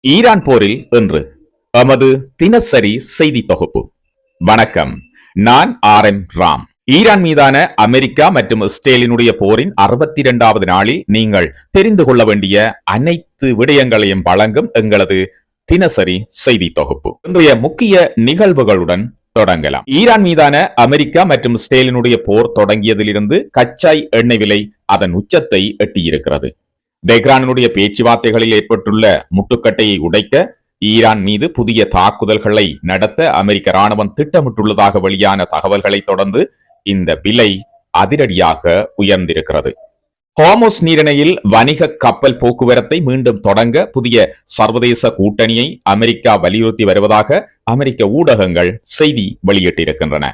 Iran போரில் இன்று எமது தினசரி செய்தி தொகுப்பு. வணக்கம், நான் ராம். ஈரான் மீதான அமெரிக்கா மற்றும் இஸ்ரேலினுடைய போரின் 62வது நாளில் நீங்கள் தெரிந்து கொள்ள வேண்டிய அனைத்து விடயங்களையும் வழங்கும் எங்களது தினசரி செய்தி தொகுப்பு. இன்றைய முக்கிய நிகழ்வுகளுடன் தொடங்கலாம். ஈரான் மீதான அமெரிக்கா மற்றும் இஸ்ரேலினுடைய போர் தொடங்கியதிலிருந்து கச்சா எண்ணெய் விலை அதன் உச்சத்தை எட்டியிருக்கிறது. தெஹ்ரானுடைய பேச்சுவார்த்தைகளில் ஏற்பட்டுள்ள முட்டுக்கட்டையை உடைக்க ஈரான் மீது புதிய தாக்குதல்களை நடத்த அமெரிக்க ராணுவம் திட்டமிட்டுள்ளதாக வெளியான தகவல்களை தொடர்ந்து இந்த விலை அதிரடியாக உயர்ந்திருக்கிறது. ஹோர்முஸ் நீரிணையில் வணிக கப்பல் போக்குவரத்தை மீண்டும் தொடங்க புதிய சர்வதேச கூட்டணியை அமெரிக்கா வலியுறுத்தி வருவதாக அமெரிக்க ஊடகங்கள் செய்தி வெளியிட்டிருக்கின்றன.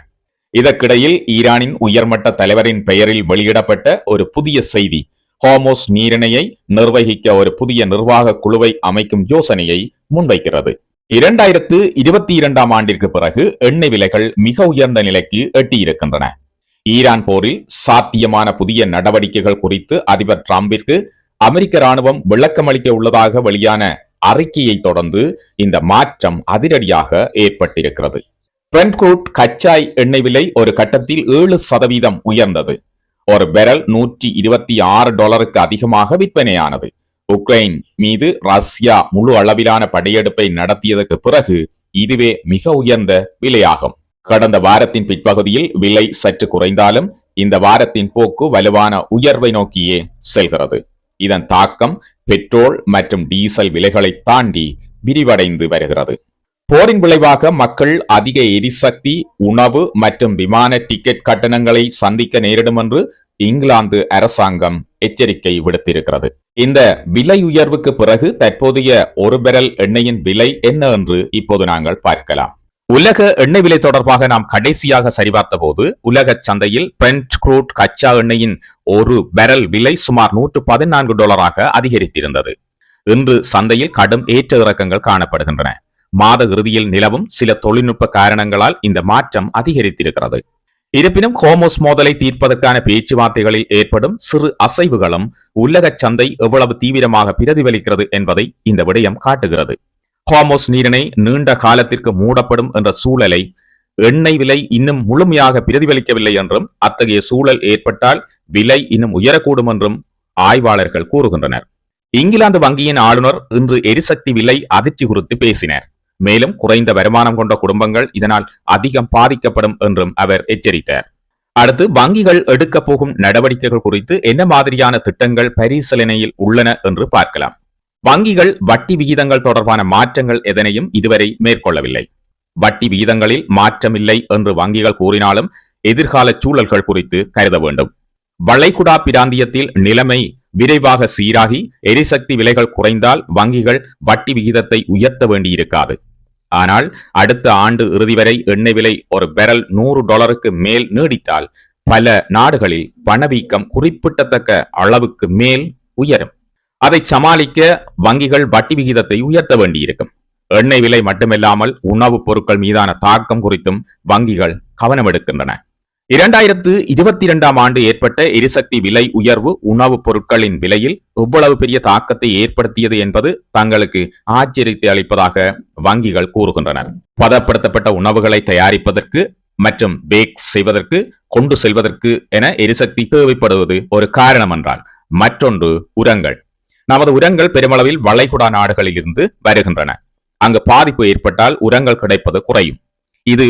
இதற்கிடையில் ஈரானின் உயர்மட்ட தலைவரின் பெயரில் வெளியிடப்பட்ட ஒரு புதிய செய்தி ஹோர்முஸ் நீரிணையை நிர்வகிக்க ஒரு புதிய நிர்வாக குழுவை அமைக்கும் யோசனையை முன்வைக்கிறது. 2022ஆம் ஆண்டிற்கு பிறகு எண்ணெய் விலைகள் மிக உயர்ந்த நிலைக்கு எட்டியிருக்கின்றன. ஈரான் போரில் சாத்தியமான புதிய நடவடிக்கைகள் குறித்து அதிபர் டிரம்பிற்கு அமெரிக்க ராணுவம் விளக்கமளிக்க உள்ளதாக வெளியான அறிக்கையை தொடர்ந்து இந்த மாற்றம் அதிரடியாக ஏற்பட்டிருக்கிறது. பிரெண்ட் க்ரூட் கச்சா எண்ணெய் விலை ஒரு கட்டத்தில் 7% உயர்ந்தது. ஒரு பெரல் $126 அதிகமாக விற்பனையானது. உக்ரைன் மீது ரஷ்யா முழு அளவிலான படையெடுப்பை நடத்தியதற்கு பிறகு இதுவே மிக உயர்ந்த விலையாகும். கடந்த வாரத்தின் பிற்பகுதியில் விலை சற்று குறைந்தாலும் இந்த வாரத்தின் போக்கு வலுவான உயர்வை நோக்கியே செல்கிறது. இதன் தாக்கம் பெட்ரோல் மற்றும் டீசல் விலைகளை தாண்டி விரிவடைந்து வருகிறது. போரின் விளைவாக மக்கள் அதிக எரிசக்தி, உணவு மற்றும் விமான டிக்கெட் கட்டணங்களை சந்திக்க நேரிடும் என்று இங்கிலாந்து அரசாங்கம் எச்சரிக்கை விடுத்திருக்கிறது. இந்த விலை உயர்வுக்கு பிறகு தற்போதைய ஒரு பெரல் எண்ணெயின் விலை என்ன என்று இப்போது நாங்கள் பார்க்கலாம். உலக எண்ணெய் விலை தொடர்பாக நாம் கடைசியாக சரிபார்த்த போது உலக சந்தையில் பிரெண்ட் க்ரூட் கச்சா எண்ணெயின் ஒரு பெரல் விலை சுமார் $114 அதிகரித்திருந்தது. இன்று சந்தையில் கடும் ஏற்ற இறக்கங்கள் காணப்படுகின்றன. மாத இறுதியில் நிலவும் சில தொழில்நுட்ப காரணங்களால் இந்த மாற்றம் அதிகரித்திருக்கிறது. இருப்பினும் ஹோர்முஸ் மோதலை தீர்ப்பதற்கான பேச்சுவார்த்தைகளில் ஏற்படும் சிறு அசைவுகளும் உலக சந்தை எவ்வளவு தீவிரமாக பிரதிபலிக்கிறது என்பதை இந்த விடயம் காட்டுகிறது. ஹோர்முஸ் நீரிணை நீண்ட காலத்திற்கு மூடப்படும் என்ற சூழலை எண்ணெய் விலை இன்னும் முழுமையாக பிரதிபலிக்கவில்லை என்றும் அத்தகைய சூழல் ஏற்பட்டால் விலை இன்னும் உயரக்கூடும் என்றும் ஆய்வாளர்கள் கூறுகின்றனர். இங்கிலாந்து வங்கியின் ஆளுநர் இன்று எரிசக்தி விலை அதிர்ச்சி குறித்து பேசினார். மேலும் குறைந்த வருமானம் கொண்ட குடும்பங்கள் இதனால் அதிகம் பாதிக்கப்படும் என்றும் அவர் எச்சரித்தார். அடுத்து வங்கிகள் எடுக்க போகும் நடவடிக்கைகள் குறித்து என்ன மாதிரியான திட்டங்கள் பரிசீலனையில் உள்ளன என்று பார்க்கலாம். வங்கிகள் வட்டி விகிதங்கள் தொடர்பான மாற்றங்கள் எதனையும் இதுவரை மேற்கொள்ளவில்லை. வட்டி விகிதங்களில் மாற்றமில்லை என்று வங்கிகள் கூறினாலும் எதிர்கால சூழல்கள் குறித்து கருத வேண்டும். வளைகுடா பிராந்தியத்தில் நிலைமை விரைவாக சீராகி எரிசக்தி விலைகள் குறைந்தால் வங்கிகள் வட்டி விகிதத்தை உயர்த்த வேண்டியிருக்காது. ஆனால் அடுத்த ஆண்டு இறுதி வரை எண்ணெய் விலை ஒரு பெரல் $100 மேல் நீடித்தால் பல நாடுகளில் பணவீக்கம் குறிப்பிடத்தக்க அளவுக்கு மேல் உயரும். அதை சமாளிக்க வங்கிகள் வட்டி விகிதத்தை உயர்த்த வேண்டியிருக்கும். எண்ணெய் விலை மட்டுமில்லாமல் உணவுப் பொருட்கள் மீதான தாக்கம் குறித்தும் வங்கிகள் கவனம் எடுக்கின்றன. 2022ஆம் ஆண்டு ஏற்பட்ட எரிசக்தி விலை உயர்வு உணவுப் பொருட்களின் விலையில் எவ்வளவு பெரிய தாக்கத்தை ஏற்படுத்தியது என்பது தங்களுக்கு ஆச்சரியத்தை அளிப்பதாக வங்கிகள் கூறுகின்றனர். பதப்படுத்தப்பட்ட உணவுகளை தயாரிப்பதற்கு மற்றும் பேக் செய்வதற்கு, கொண்டு செல்வதற்கு என எரிசக்தி தேவைப்படுவது ஒரு காரணம் என்றால் மற்றொன்று உரங்கள். நமது உரங்கள் பெருமளவில் வளைகுடா நாடுகளில் இருந்து வருகின்றன. அங்கு பாதிப்பு ஏற்பட்டால் உரங்கள் கிடைப்பது குறையும். இது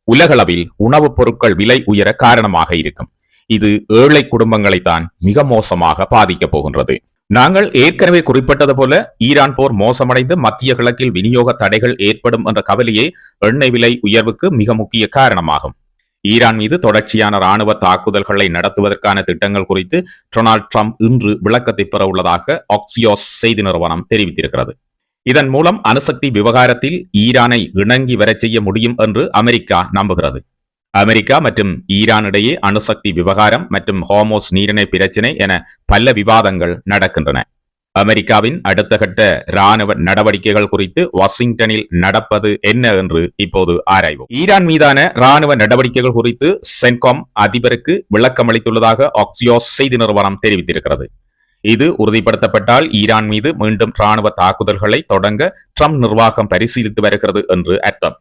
உலகளவில் உணவுப் பொருட்கள் விலை உயர காரணமாக இருக்கும். இது ஏழை குடும்பங்களை தான் மிக மோசமாக பாதிக்கப் போகின்றது. நாங்கள் ஏற்கனவே குறிப்பிட்டது போல ஈரான் போர் மோசமடைந்து மத்திய கிழக்கில் விநியோக தடைகள் ஏற்படும் என்ற கவலையே எண்ணெய் விலை உயர்வுக்கு மிக முக்கிய காரணமாகும். ஈரான் மீது தொடர்ச்சியான ராணுவ தாக்குதல்களை நடத்துவதற்கான திட்டங்கள் குறித்து டொனால்ட் ட்ரம்ப் இன்று விளக்கத்தை பெற உள்ளதாக ஆக்சியோஸ் செய்தி நிறுவனம் தெரிவித்திருக்கிறது. இதன் மூலம் அணுசக்தி விவகாரத்தில் ஈரானை இணங்கி வரச் செய்ய முடியும் என்று அமெரிக்கா நம்புகிறது. அமெரிக்கா மற்றும் ஈரான் இடையே அணுசக்தி விவகாரம் மற்றும் ஹோர்முஸ் நீரிணை பிரச்சினை என பல விவாதங்கள் நடக்கின்றன. அமெரிக்காவின் அடுத்த கட்ட ராணுவ நடவடிக்கைகள் குறித்து வாஷிங்டனில் நடப்பது என்ன என்று இப்போது ஆராய்வோம். ஈரான் மீதான ராணுவ நடவடிக்கைகள் குறித்து சென்காம் அதிபருக்கு விளக்கம் அளித்துள்ளதாக ஆக்சியோஸ் செய்தி நிறுவனம் தெரிவித்திருக்கிறது. இது உறுதிப்படுத்தப்பட்டால் ஈரான் மீது மீண்டும் ராணுவ தாக்குதல்களை தொடங்க ட்ரம்ப் நிர்வாகம் பரிசீலித்து வருகிறது என்று அர்த்தம்.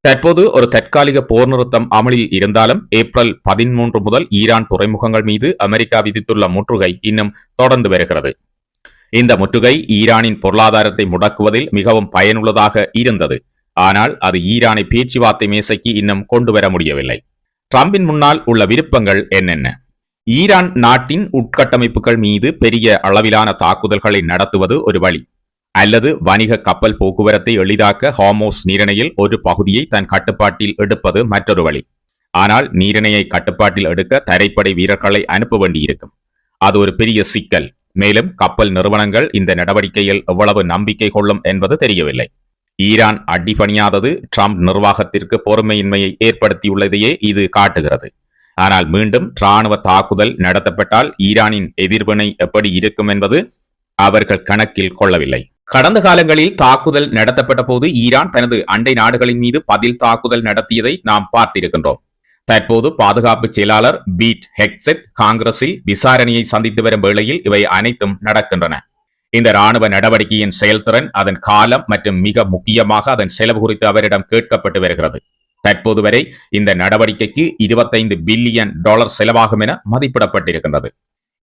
தற்போது ஒரு தற்காலிக போர் நிறுத்தம் அமலில் இருந்தாலும் ஏப்ரல் 13 முதல் ஈரான் துறைமுகங்கள் மீது அமெரிக்கா விதித்துள்ள முற்றுகை இன்னும் தொடர்ந்து வருகிறது. இந்த முற்றுகை ஈரானின் பொருளாதாரத்தை முடக்குவதில் மிகவும் பயனுள்ளதாக இருந்தது. ஆனால் அது ஈரானை பேச்சுவார்த்தை மேசைக்கு இன்னும் கொண்டு வர முடியவில்லை. ட்ரம்பின் முன்னால் உள்ள விருப்பங்கள் என்னென்ன? ஈரான் நாட்டின் உட்கட்டமைப்புகள் மீது பெரிய அளவிலான தாக்குதல்களை நடத்துவது ஒரு வழி, அல்லது வணிக கப்பல் போக்குவரத்தை எளிதாக்க ஹார்மோஸ் நீரிணையில் ஒரு பகுதியை தன் கட்டுப்பாட்டில் எடுப்பது மற்றொரு வழி. ஆனால் நீரிணையை கட்டுப்பாட்டில் எடுக்க தரைப்படை வீரர்களை அனுப்ப வேண்டியிருக்கும். அது ஒரு பெரிய சிக்கல். மேலும் கப்பல் நிறுவனங்கள் இந்த நடவடிக்கையில் எவ்வளவு நம்பிக்கை கொள்ளும் என்பது தெரியவில்லை. ஈரான் அடிபணியாதது ட்ரம்ப் நிர்வாகத்திற்கு பொறுமையின்மையை ஏற்படுத்தியுள்ளதையே இது காட்டுகிறது. ஆனால் மீண்டும் ராணுவ தாக்குதல் நடத்தப்பட்டால் ஈரானின் எதிர்வினை எப்படி இருக்கும் என்பது அவர்கள் கணக்கில் கொள்ளவில்லை. கடந்த காலங்களில் தாக்குதல் நடத்தப்பட்ட போது ஈரான் தனது அண்டை நாடுகளின் மீது பதில் தாக்குதல் நடத்தியதை நாம் பார்த்திருக்கின்றோம். தற்போது பாதுகாப்பு செயலாளர் பீட் ஹெக்செட் காங்கிரஸில் விசாரணையை சந்தித்து வரும் வேளையில் இவை அனைத்தும் நடக்கின்றன. இந்த ராணுவ நடவடிக்கையின் செயல்திறன், அதன் காலம் மற்றும் மிக முக்கியமாக அதன் செலவு குறித்து அவரிடம் கேட்கப்பட்டு வருகிறது. தற்போது வரை இந்த நடவடிக்கைக்கு $25 பில்லியன் செலவாகும் என மதிப்பிடப்பட்டிருக்கின்றது.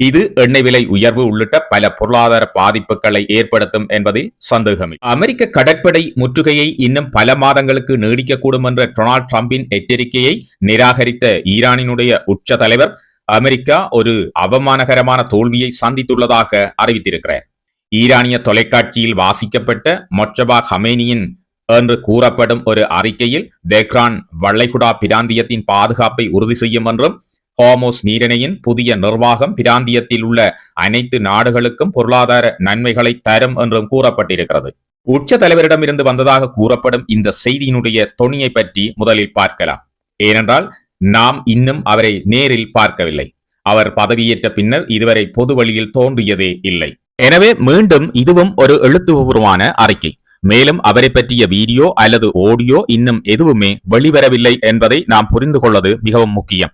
இது எண்ணெய் விலை உயர்வு உள்ளிட்ட பல பொருளாதார பாதிப்புகளை ஏற்படுத்தும் என்பதில் சந்தேகமில்லை. அமெரிக்க கடற்படை முற்றுகையை இன்னும் பல மாதங்களுக்கு நீடிக்கக்கூடும் என்ற டொனால்ட் ட்ரம்பின் எச்சரிக்கையை நிராகரித்த ஈரானினுடைய உச்ச தலைவர் அமெரிக்கா ஒரு அவமானகரமான தோல்வியை சந்தித்துள்ளதாக அறிவித்திருக்கிறார். ஈரானிய தொலைக்காட்சியில் வாசிக்கப்பட்ட மொச்சபா ஹமேனியின் என்று கூறப்படும் ஒரு அறிக்கையில் தெஹ்ரான் வளைகுடா பிராந்தியத்தின் பாதுகாப்பை உறுதி செய்யும் என்றும் ஹார்மோஸ் நீரிணையின் புதிய நிர்வாகம் பிராந்தியத்தில் உள்ள அனைத்து நாடுகளுக்கும் பொருளாதார நன்மைகளை தரும் என்றும் கூறப்பட்டிருக்கிறது. உச்ச தலைவரிடமிருந்து வந்ததாக கூறப்படும் இந்த செய்தியினுடைய தொனியை பற்றி முதலில் பார்க்கலாம். ஏனென்றால் நாம் இன்னும் அவரை நேரில் பார்க்கவில்லை. அவர் பதவியேற்ற பின்னர் இதுவரை பொது வழியில் தோன்றியதே இல்லை. எனவே மீண்டும் இதுவும் ஒரு எழுத்துப்பூர்வமான அறிக்கை. மேலும் அவரை பற்றிய வீடியோ அல்லது ஆடியோ இன்னும் எதுவுமே வெளிவரவில்லை என்பதை நாம் புரிந்து கொள்வது மிகவும் முக்கியம்.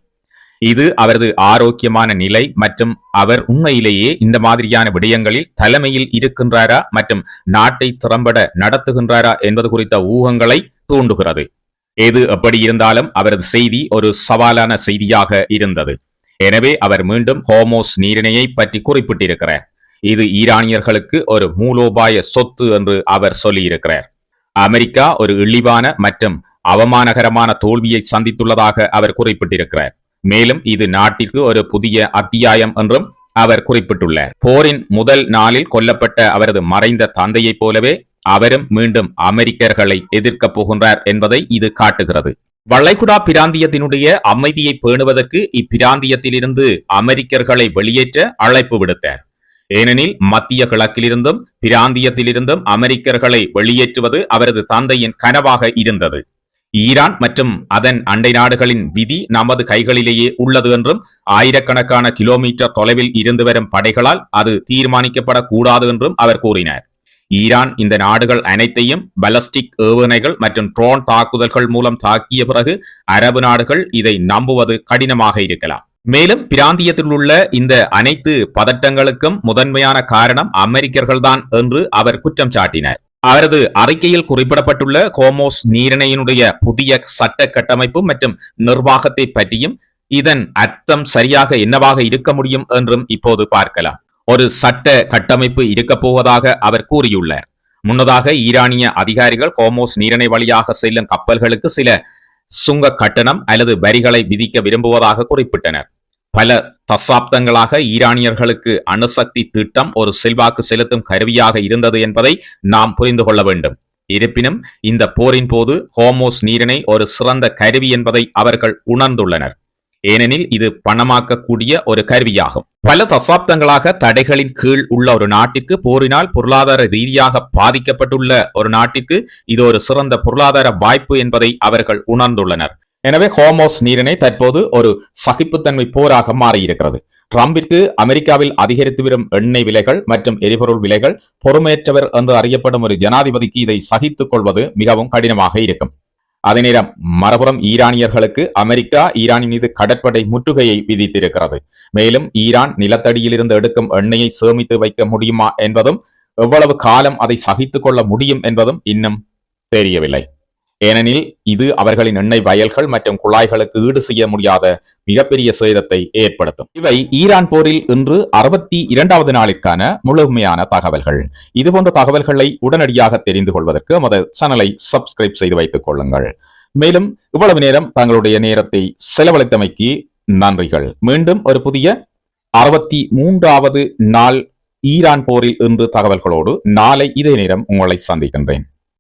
இது அவரது ஆரோக்கியமான நிலை மற்றும் அவர் உண்மையிலேயே இந்த மாதிரியான விடயங்களில் தலைமையில் இருக்கின்றாரா மற்றும் நாட்டை திறம்பட நடத்துகின்றாரா என்பது குறித்த ஊகங்களை தூண்டுகிறது. எது எப்படி இருந்தாலும் அவரது செய்தி ஒரு சவாலான செய்தியாக இருந்தது. எனவே அவர் மீண்டும் ஹார்மோஸ் நீரிணையை பற்றி குறிப்பிட்டிருக்கிறார். இது ஈரானியர்களுக்கு ஒரு மூலோபாய சொத்து என்று அவர் சொல்லியிருக்கிறார். அமெரிக்கா ஒரு இழிவான மற்றும் அவமானகரமான தோல்வியை சந்தித்துள்ளதாக அவர் குறிப்பிட்டிருக்கிறார். மேலும் இது நாட்டிற்கு ஒரு புதிய அத்தியாயம் என்றும் அவர் குறிப்பிட்டுள்ளார். போரின் முதல் நாளில் கொல்லப்பட்ட அவரது மறைந்த தந்தையைப் போலவே அவரும் மீண்டும் அமெரிக்கர்களை எதிர்க்கப் போகின்றார் என்பதை இது காட்டுகிறது. வளைகுடா பிராந்தியத்தினுடைய அமைதியை பேணுவதற்கு இப்பிராந்தியத்திலிருந்து அமெரிக்கர்களை வெளியேற்ற அழைப்பு விடுத்தார். ஏனெனில் மத்திய கிழக்கிலிருந்தும் பிராந்தியத்திலிருந்தும் அமெரிக்கர்களை வெளியேற்றுவது அவரது தந்தையின் கனவாக இருந்தது. ஈரான் மற்றும் அதன் அண்டை நாடுகளின் விதி நமது கைகளிலேயே உள்ளது என்றும் ஆயிரக்கணக்கான கிலோமீட்டர் தொலைவில் இருந்து வரும் படைகளால் அது தீர்மானிக்கப்படக்கூடாது என்றும் அவர் கூறினார். ஈரான் இந்த நாடுகள் அனைத்தையும் பலஸ்டிக் ஏவுகணைகள் மற்றும் ட்ரோன் தாக்குதல்கள் மூலம் தாக்கிய பிறகு அரபு நாடுகள் இதை நம்புவது கடினமாக இருக்கலாம். மேலும் பிராந்தியத்தில் உள்ள இந்த அனைத்து பதட்டங்களுக்கும் முதன்மையான காரணம் அமெரிக்கர்கள்தான் என்று அவர் குற்றம் சாட்டினார். அவரது அறிக்கையில் குறிப்பிடப்பட்டுள்ள ஹார்மோஸ் நீரிணையினுடைய புதிய சட்ட கட்டமைப்பு மற்றும் நிர்வாகத்தை பற்றியும் இதன் அர்த்தம் சரியாக என்னவாக இருக்க முடியும் என்றும் இப்போது பார்க்கலாம். ஒரு சட்ட கட்டமைப்பு இருக்கப் போவதாக அவர் கூறியுள்ளார். முன்னதாக ஈரானிய அதிகாரிகள் ஹார்மோஸ் நீரிணை வழியாக செல்லும் கப்பல்களுக்கு சில சுங்க கட்டணம் அல்லது வரிகளை விதிக்க விரும்புவதாக குறிப்பிட்டனர். பல தசாப்தங்களாக ஈரானியர்களுக்கு அணுசக்தி திட்டம் ஒரு செல்வாக்கு செலுத்தும் கருவியாக இருந்தது என்பதை நாம் புரிந்து கொள்ள வேண்டும். இருப்பினும் இந்த போரின் போது ஹார்மோஸ் நீரிணை ஒரு சிறந்த கருவி என்பதை அவர்கள் உணர்ந்துள்ளனர். ஏனெனில் இது பணமாக்கக்கூடிய ஒரு கருவியாகும். பல தசாப்தங்களாக தடைகளின் கீழ் உள்ள ஒரு நாட்டிற்கு, போரினால் பொருளாதார ரீதியாக பாதிக்கப்பட்டுள்ள ஒரு நாட்டிற்கு இது ஒரு சிறந்த பொருளாதார வாய்ப்பு என்பதை அவர்கள் உணர்ந்துள்ளனர். எனவே ஹார்மோஸ் நீரிணை தற்போது ஒரு சகிப்புத்தன்மை போராக மாறியிருக்கிறது. ட்ரம்பிற்கு அமெரிக்காவில் அதிகரித்து வரும் எண்ணெய் விலைகள் மற்றும் எரிபொருள் விலைகள், பொறுமையற்றவர் என்று அறியப்படும் ஒரு ஜனாதிபதிக்கு இதை சகித்துக் கொள்வது மிகவும் கடினமாக இருக்கும். அதே நேரம் மறுபுறம் ஈரானியர்களுக்கு அமெரிக்கா ஈரானின் மீது கடற்படை முற்றுகையை விதித்திருக்கிறது. மேலும் ஈரான் நிலத்தடியில் இருந்து எடுக்கும் எண்ணெயை சேமித்து வைக்க முடியுமா என்பதும், எவ்வளவு காலம் அதை சகித்துக் கொள்ள முடியும் என்பதும் இன்னும் தெரியவில்லை. ஏனெனில் இது அவர்களின் எண்ணெய் வயல்கள் மற்றும் குழாய்களுக்கு ஈடு செய்ய முடியாத மிகப்பெரிய சேதத்தை ஏற்படுத்தும். இவை ஈரான் போரில் இன்று 62வது நாளிற்கான முழுமையான தகவல்கள். இதுபோன்ற தகவல்களை உடனடியாக தெரிந்து கொள்வதற்கு நமது சேனலை சப்ஸ்கிரைப் செய்து வைத்துக் கொள்ளுங்கள். மேலும் இவ்வளவு நேரம் தங்களுடைய நேரத்தை செலவழித்தமைக்கு நன்றிகள். மீண்டும் ஒரு புதிய 63வது நாள் ஈரான் போரில் இன்று தகவல்களோடு நாளை இதே நேரம் உங்களை சந்திக்கின்றேன்.